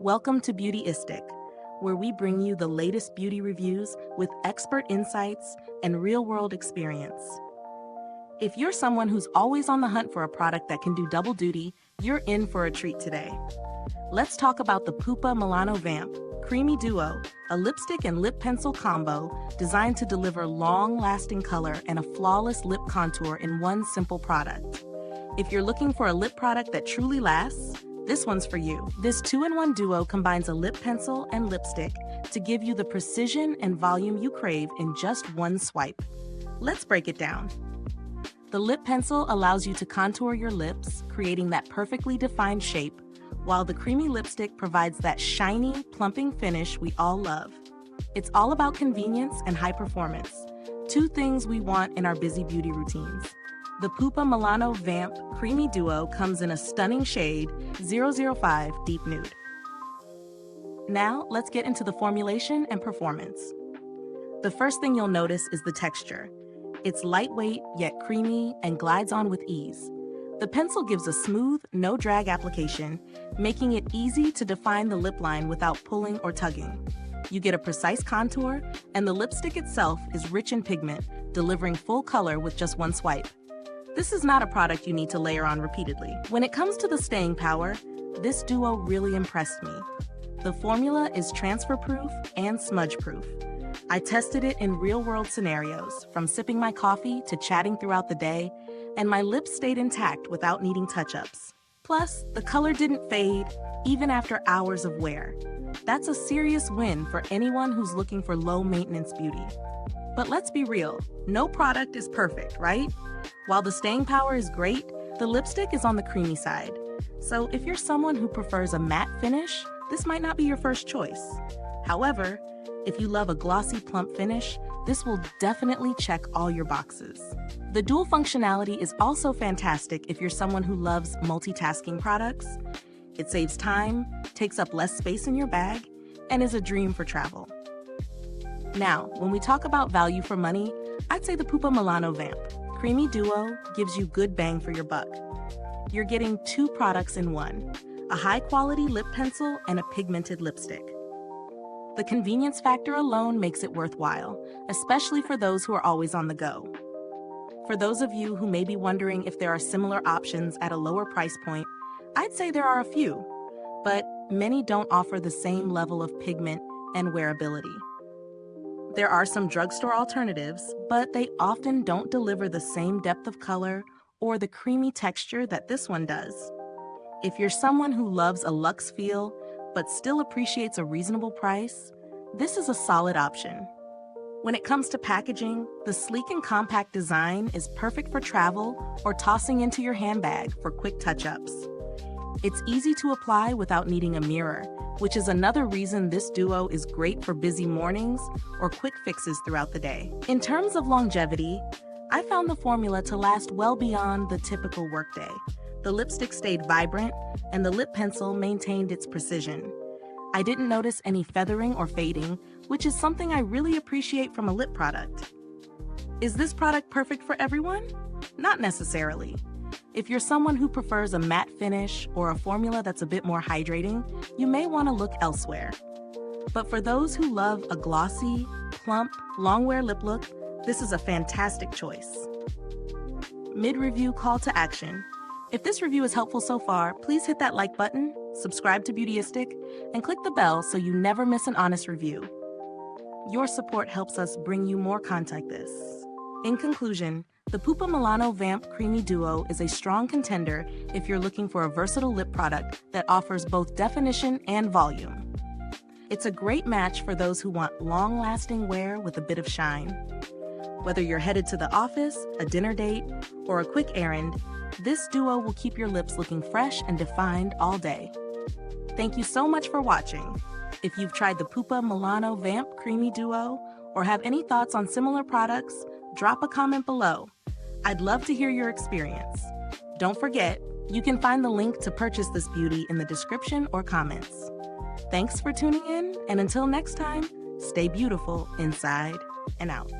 Welcome to Beautyistic, where we bring you the latest beauty reviews with expert insights and real-world experience. If you're someone who's always on the hunt for a product that can do double duty, you're in for a treat today. Let's talk about the Pupa Milano Vamp Creamy Duo, a lipstick and lip pencil combo designed to deliver long-lasting color and a flawless lip contour in one simple product. If you're looking for a lip product that truly lasts, this one's for you. This two-in-one duo combines a lip pencil and lipstick to give you the precision and volume you crave in just one swipe. Let's break it down. The lip pencil allows you to contour your lips, creating that perfectly defined shape, while the creamy lipstick provides that shiny, plumping finish we all love. It's all about convenience and high performance, two things we want in our busy beauty routines. The Pupa Milano Vamp Creamy Duo comes in a stunning shade, 005 Deep Nude. Now, let's get into the formulation and performance. The first thing you'll notice is the texture. It's lightweight, yet creamy, and glides on with ease. The pencil gives a smooth, no-drag application, making it easy to define the lip line without pulling or tugging. You get a precise contour, and the lipstick itself is rich in pigment, delivering full color with just one swipe. This is not a product you need to layer on repeatedly. When it comes to the staying power, this duo really impressed me. The formula is transfer-proof and smudge-proof. I tested it in real-world scenarios, from sipping my coffee to chatting throughout the day, and my lips stayed intact without needing touch-ups. Plus, the color didn't fade, even after hours of wear. That's a serious win for anyone who's looking for low-maintenance beauty. But let's be real, no product is perfect, right? While the staying power is great, the lipstick is on the creamy side. So if you're someone who prefers a matte finish, this might not be your first choice. However, if you love a glossy, plump finish, this will definitely check all your boxes. The dual functionality is also fantastic if you're someone who loves multitasking products. It saves time, takes up less space in your bag, and is a dream for travel. Now, when we talk about value for money, I'd say the Pupa Milano Vamp Creamy Duo gives you good bang for your buck. You're getting two products in one, a high-quality lip pencil and a pigmented lipstick. The convenience factor alone makes it worthwhile, especially for those who are always on the go. For those of you who may be wondering if there are similar options at a lower price point, I'd say there are a few, but many don't offer the same level of pigment and wearability. There are some drugstore alternatives, but they often don't deliver the same depth of color or the creamy texture that this one does. If you're someone who loves a luxe feel, but still appreciates a reasonable price, this is a solid option. When it comes to packaging, the sleek and compact design is perfect for travel or tossing into your handbag for quick touch-ups. It's easy to apply without needing a mirror, which is another reason this duo is great for busy mornings or quick fixes throughout the day. In terms of longevity, I found the formula to last well beyond the typical workday. The lipstick stayed vibrant, and the lip pencil maintained its precision. I didn't notice any feathering or fading, which is something I really appreciate from a lip product. Is this product perfect for everyone? Not necessarily. If you're someone who prefers a matte finish or a formula that's a bit more hydrating, you may want to look elsewhere. But for those who love a glossy, plump, long-wear lip look, this is a fantastic choice. Mid-review call to action. If this review is helpful so far, please hit that like button, subscribe to Beautyistic, and click the bell so you never miss an honest review. Your support helps us bring you more content like this. In conclusion, the Pupa Milano Vamp Creamy Duo is a strong contender if you're looking for a versatile lip product that offers both definition and volume. It's a great match for those who want long-lasting wear with a bit of shine. Whether you're headed to the office, a dinner date, or a quick errand, this duo will keep your lips looking fresh and defined all day. Thank you so much for watching. If you've tried the Pupa Milano Vamp Creamy Duo or have any thoughts on similar products, drop a comment below. I'd love to hear your experience. Don't forget, you can find the link to purchase this beauty in the description or comments. Thanks for tuning in, and until next time, stay beautiful inside and out.